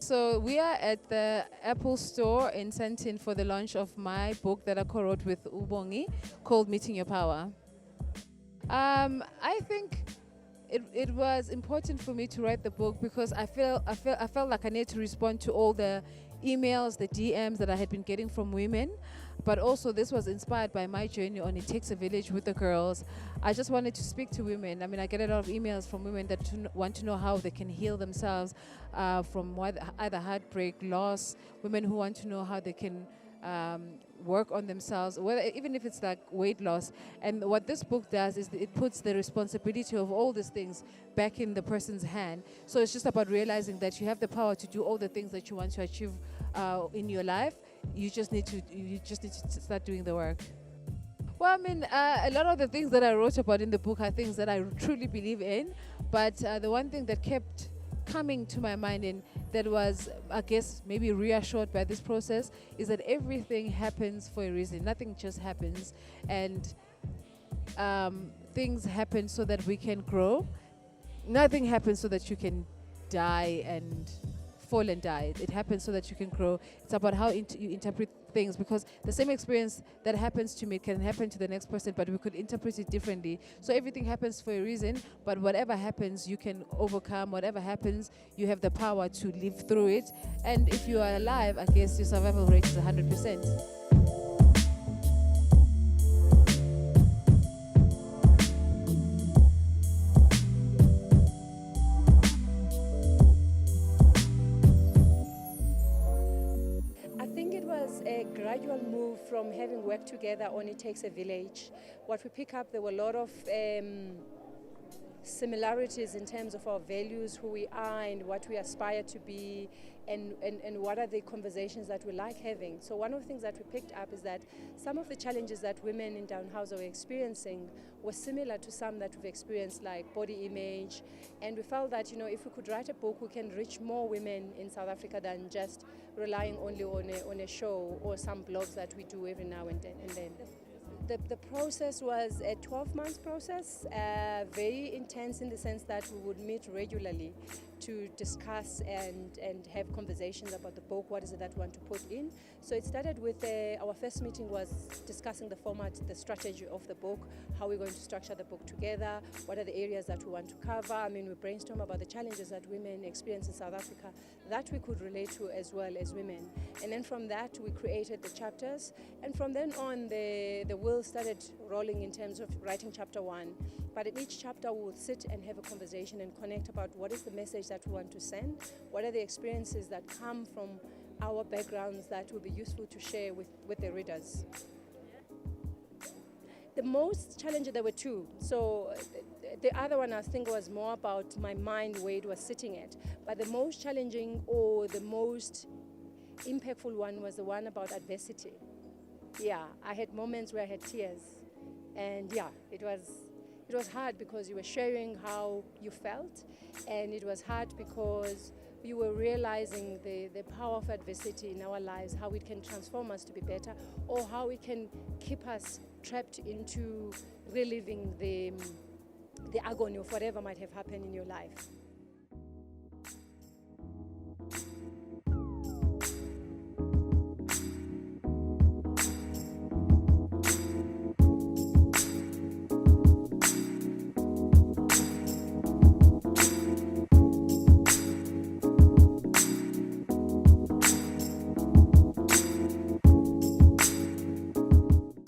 So we are at the Apple Store in Sandton for the launch of my book that I co-wrote with Ubongi called Meeting Your Power. I think it was important for me to write the book because I felt like I needed to respond to all the emails, the DMs that I had been getting from women, but also this was inspired by my journey on It Takes a Village with the girls. I just wanted to speak to women. I mean, I get a lot of emails from women that want to know how they can heal themselves from either heartbreak, loss, women who want to know how they can work on themselves, even if it's like weight loss. And what this book does is it puts the responsibility of all these things back in the person's hand. So it's just about realizing that you have the power to do all the things that you want to achieve in your life. You just need to start doing the work. Well, I mean, a lot of the things that I wrote about in the book are things that I truly believe in, but the one thing that kept coming to my mind and that was, I guess, maybe reassured by this process is that everything happens for a reason. Nothing just happens, and things happen so that we can grow. Nothing happens so that you can die and fall and die. It happens so that you can grow. It's about how you interpret things, because the same experience that happens to me can happen to the next person, but we could interpret it differently. So everything happens for a reason, but whatever happens, you can overcome. Whatever happens, you have the power to live through it. And if you are alive, I guess your survival rate is 100%. A gradual move from having worked together on It Takes a Village. What we pick up, there were a lot of similarities in terms of our values, who we are and what we aspire to be, and what are the conversations that we like having. So one of the things that we picked up is that some of the challenges that women in Townhouse are experiencing were similar to some that we've experienced, like body image. And we felt that, if we could write a book, we can reach more women in South Africa than just relying only on a show or some blogs that we do every now and then. The process was a 12-month process, very intense in the sense that we would meet regularly to discuss and have conversations about the book, what is it that we want to put in. So it started with, our first meeting was discussing the format, the strategy of the book, how we're going to structure the book together, what are the areas that we want to cover. I mean, we brainstorm about the challenges that women experience in South Africa that we could relate to as well as women. And then from that, we created the chapters. And from then on, the wheel started rolling in terms of writing chapter 1. But in each chapter, we would sit and have a conversation and connect about what is the message that we want to send, what are the experiences that come from our backgrounds that will be useful to share with the readers. The most challenging, there were two. So the other one I think was more about my mind, where it was sitting at. But the most challenging or the most impactful one was the one about adversity. Yeah, I had moments where I had tears. And yeah, it was hard because you were sharing how you felt, and it was hard because you were realizing the power of adversity in our lives, how it can transform us to be better, or how it can keep us trapped into reliving the agony of whatever might have happened in your life.